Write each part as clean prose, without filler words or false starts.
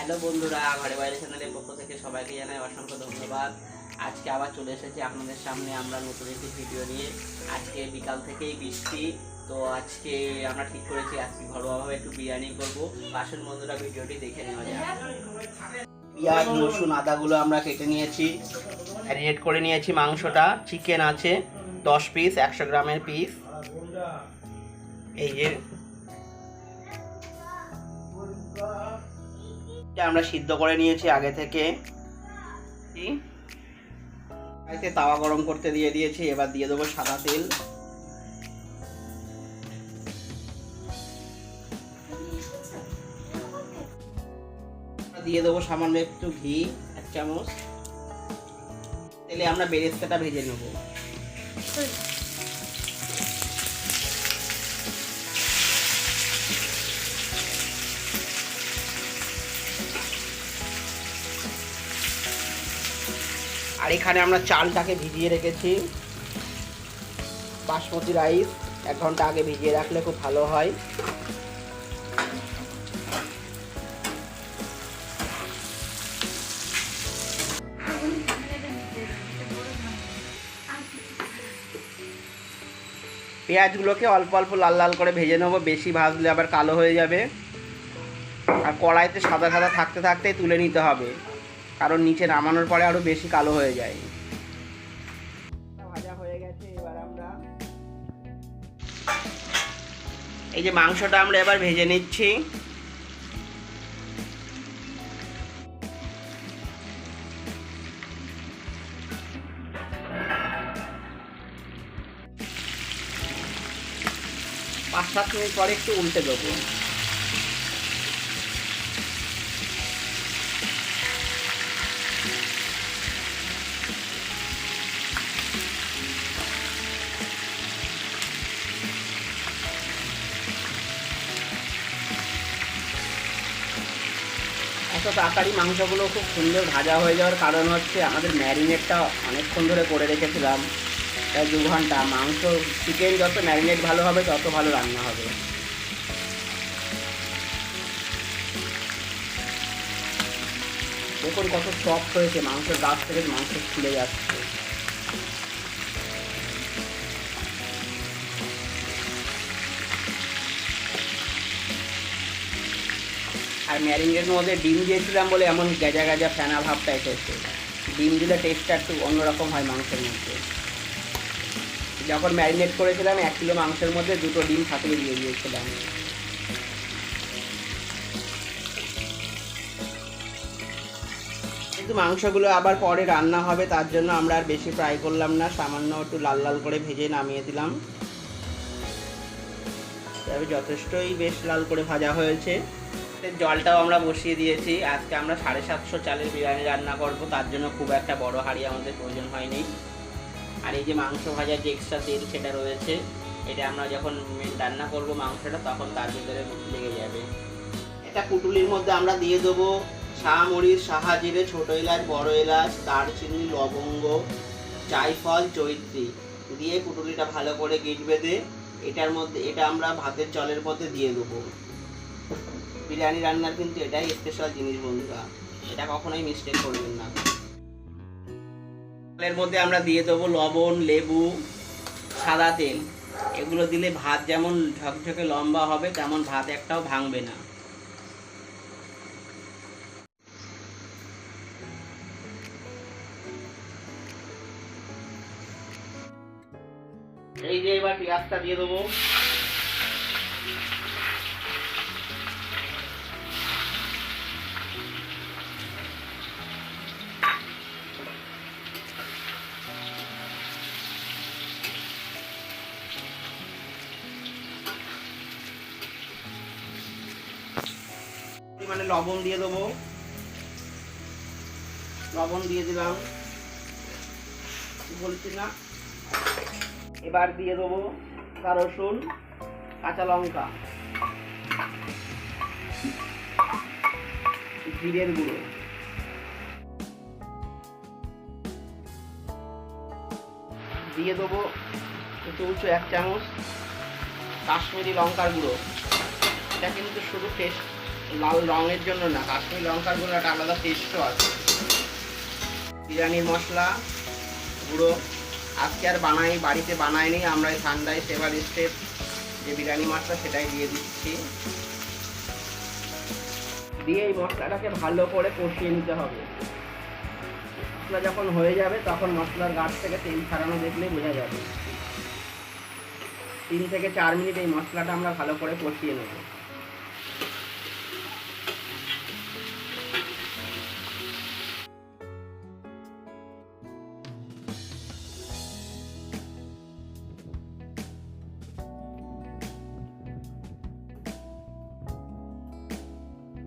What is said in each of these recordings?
Hello বন্ধুরা, ঘরে বাইরে চ্যানেলের পক্ষ থেকে সবাইকে জানাই অসংখ্য ধন্যবাদ। আজকে আবার চলে এসেছি আপনাদের সামনে আমরা নতুন একটি ভিডিও নিয়ে। আজকে বিকাল থেকেই বৃষ্টি, তো আজকে আমরা ঠিক করেছি আজকে ঘরোয়াভাবে একটু বিরিয়ানি করবো। আসুন বন্ধুরা, ভিডিওটি দেখে নেওয়া যাক। পেঁয়াজ রসুন আদাগুলো আমরা কেটে নিয়েছি, ম্যারিনেট করে নিয়েছি। মাংসটা চিকেন আছে 10 পিস, 100 গ্রামের পিস। এই যে আমরা সিদ্ধ করে নিয়েছি আগে থেকে। তাওয়া গরম করতে দিয়ে দিয়েছি, এবার দিয়ে দেবো সাদা তেল। দিয়ে দেবো সামান্য একটু ঘি, 1 চামচ। তেলে আমরা বেরেস্তাটা ভেজে নেব। আর এখানে আমরা চালটাকে ভিজিয়ে রেখেছি, বাসমতি রাইস 1 ঘন্টা আগে ভিজিয়ে রাখলে খুব ভালো হয়। পেঁয়াজগুলোকে অল্প অল্প লাল লাল করে ভেজে নেবো, বেশি ভাজলে আবার কালো হয়ে যাবে। আর কড়াইতে সাদা সাদা থাকতে থাকতেই তুলে নিতে হবে, কারণ নিচে নামানোর পরে আরো বেশি কালো হয়ে যায়। ভাজা হয়ে গেছে, এবার আমরা এই যে মাংসটা আমরা এবার ভেজে নিচ্ছি। পাঁচ 7 মিনিট পরে একটু উল্টে দেবো। এত তাড়াতাড়ি মাংসগুলো খুব সুন্দর ভাজা হয়ে যাওয়ার কারণ হচ্ছে আমাদের ম্যারিনেটটা অনেকক্ষণ ধরে করে রেখেছিলাম, প্রায় 2 ঘন্টা। মাংস চিকেন যত ম্যারিনেট ভালো হবে তত ভালো রান্না হবে। দেখুন কত সফট হয়েছে, মাংসের গাছ থেকে মাংস খুলে যাচ্ছে। আর ম্যারিনেটের মধ্যে ডিম দিয়েছিলাম বলে এমন গেজা গেজা ফেনা ভাবটা এসেছে। ডিম দিলে টেস্টটা একটু অন্যরকম হয় মাংসের মধ্যে। যখন ম্যারিনেট করেছিলাম 1 কিলো মাংসের মধ্যে 2টো ডিম ফাটিয়ে দিয়ে দিয়েছিলাম। কিন্তু মাংসগুলো আবার পরে রান্না হবে, তার জন্য আমরা আর বেশি ফ্রাই করলাম না, সামান্য একটু লাল লাল করে ভেজে নামিয়ে দিলাম। তবে যথেষ্টই বেশ লাল করে ভাজা হয়েছে। জলটাও আমরা বসিয়ে দিয়েছি। আজকে আমরা 750 চালের বিরিয়ানি রান্না করব, তার জন্য খুব একটা বড় হাঁড়ি আমাদের প্রয়োজন হয়নি। আর এই যে মাংস ভাজার যে এক্সট্রা তেল সেটা রয়েছে, এটা আমরা যখন রান্না করব মাংসটা তখন তার ভিতরে লেগে যাবে। এটা পুটুলির মধ্যে আমরা দিয়ে দেবো শাহমরিচ, শাহজিরে, ছোট এলাচ, বড় এলাচ, দারচিনি, লবঙ্গ, জায়ফল, জয়িত্রী দিয়ে পুটুলিটা ভালো করে গিট বেঁধে এটা আমরা ভাতের জলের মধ্যে দিয়ে দেবো। বিরিয়ানি রান্নার কিন্তু এটাই স্পেশাল জিনিস বন্ধুরা, এটা কখনোই মিস্টেক করবেন না। এর মধ্যে আমরা দিয়ে দেবো লবণ, লেবু, সাদা তেল। এগুলো দিলে ভাত যেমন ঝকঝকে লম্বা হবে, তেমন ভাত একটাও ভাঙবে না। এই যে এবার পেঁয়াজটা দিয়ে দেবো। মানে লবণ দিয়ে দেবো, লবণ দিয়ে দিলাম, বলছি না। এবার দিয়ে দেবো আদা, রসুন, কাঁচা লঙ্কা, জিরের গুঁড়ো, দিয়ে দেবো চৌচো 1 চামচ কাশ্মীরি লঙ্কার গুঁড়ো। এটা কিন্তু শুধু লাল রঙের জন্য না, কাশ্মীরি লঙ্কার গুঁড়ো একটা আলাদা টেস্টও আছে। বিরিয়ানির মশলা গুঁড়ো আজকে আর বাড়িতে বানাইনি, আমরা এই সানরাইজ এভারেস্টের যে বিরিয়ানি মশলা সেটাই দিয়ে দিচ্ছি। দিয়ে এই মশলাটাকে ভালো করে কষিয়ে নিতে হবে। মশলা যখন হয়ে যাবে তখন মশলার গাছ থেকে তেল ছাড়ানো দেখলেই বোঝা যাবে। 3 থেকে 4 মিনিট এই মশলাটা আমরা ভালো করে কষিয়ে নেব।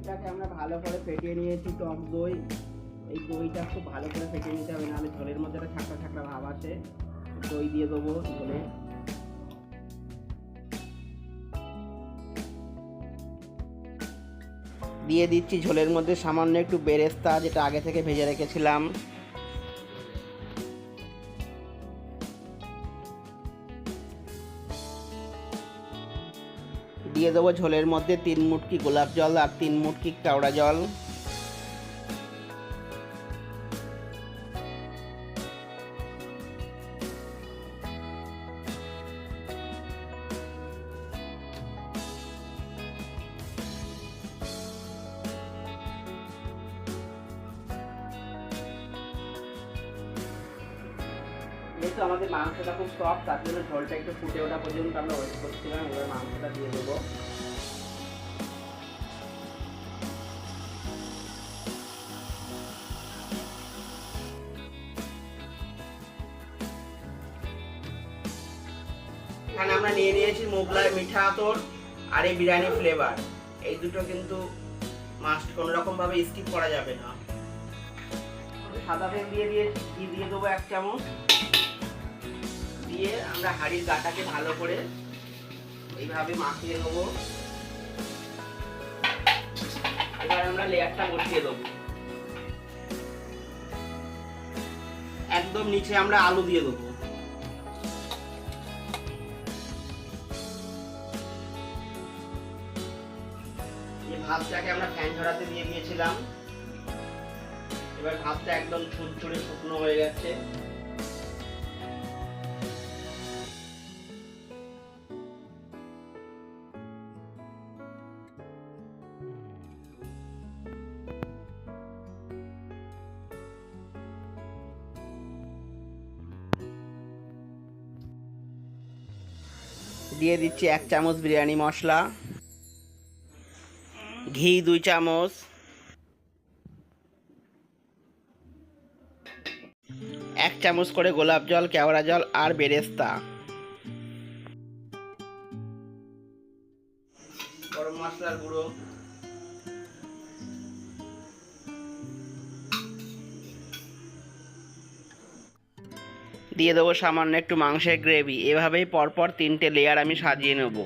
এটাকে আমরা ভালো করে ফেটিয়ে নিয়েছি টক দই। এই দইটা খুব ভালো করে ফেটিয়ে নিতে হবে, নাহলে ঝোলের মধ্যে একটা ছাকড়া ছাকড়া ভাব আসে। দই দিয়ে দেবো ঝোলে। দিয়ে দিচ্ছি ঝোলের মধ্যে সামান্য একটু বেরেস্তা, যেটা আগে থেকে ভেজে রেখেছিলাম। দিয়ে দেবো ঝোলের মধ্যে 3 মুটকি গোলাপ জল আর 3 মুটকি কেওড়া জল। যেহেতু আমাদের মাংসটা খুব সফট, তার জন্য ঝোলটা একটু ফুটে ওঠা পর্যন্ত আমরা ওয়েট করছিলাম। এবার মাংসটা দিয়ে দেবো। এখানে আমরা নিয়ে নিয়েছি মোগলাই মিঠা আতর আর এই বিরিয়ানি ফ্লেভার। এই দুটো কিন্তু মাস্ট, কোনো রকম ভাবে স্কিপ করা যাবে না। সাদা তেল দিয়ে দিয়েছি, ঘি দিয়ে দেবো 1 চামচ। দিয়ে আমরা হাঁড়ির গাটাকে ভালো করে এইভাবে মাখিয়ে নেবো। এবার আমরা লেয়ারটা বসিয়ে দেবো। একদম নিচে আমরা আলু দিয়ে দেবো। এই ভাতটাকে আমরা ফ্যান ঝরাতে দিয়ে দিয়েছিলাম। এবার ভাতটা একদম ঝুরঝুরে শুকনো হয়ে গেছে। দিয়ে দিচ্ছি 1 চামচ বিরিয়ানি মশলা, ঘি 2 চামচ, 1 চামচ করে গোলাপ জল, কেওড়া জল আর বেরেস্তা, গরম মশলার গুঁড়ো, দিয়ে দেবো সামান্য একটু মাংসের গ্রেভি। এভাবেই পরপর 3টে লেয়ার আমি সাজিয়ে নেব।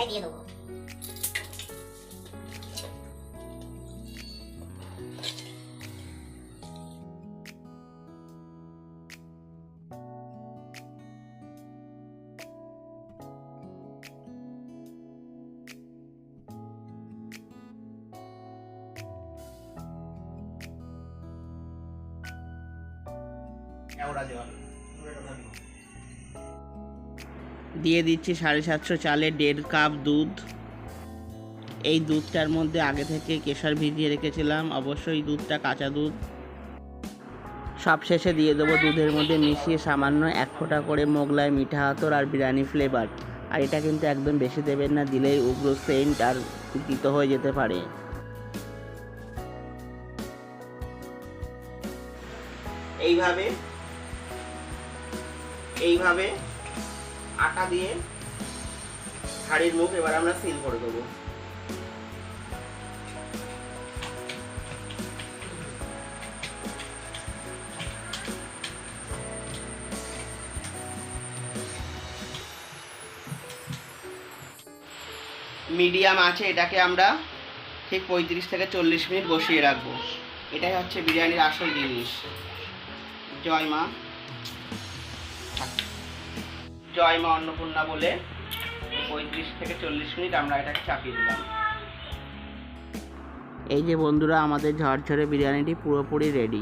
দিয়ে দেবো। দিয়ে দিচ্ছি 750 চালের 1.5 কাপ দুধ। এই দুধটার মধ্যে আগে থেকে কেশর ভিজিয়ে রেখেছিলাম, অবশ্যই দুধটা কাঁচা দুধ। সব শেষে দিয়ে দেবো দুধের মধ্যে মিশিয়ে সামান্য 1 ফোঁটা করে মোগলাই, মিঠা আতর আর বিরিয়ানি ফ্লেভার। আর এটা কিন্তু একদম বেশি দেবেন না, দিলেই উগ্র সেন্ট আর তিতো হয়ে যেতে পারে। এইভাবে আটা দিয়ে হাঁড়ির মুখ এবার আমরা সিল করে দেবো। মিডিয়াম আছে এটাকে আমরা ঠিক 35 থেকে 40 মিনিট বসিয়ে রাখবো। এটাই হচ্ছে বিরিয়ানির আসল জিনিস। জয় মা, জয় মা অন্নপূর্ণা বলে 35 থেকে 40 মিনিট আমরা এটাকে চাপিয়ে দিলাম। এই যে বন্ধুরা, আমাদের ঝরঝরে বিরিয়ানিটি পুরোপুরি রেডি।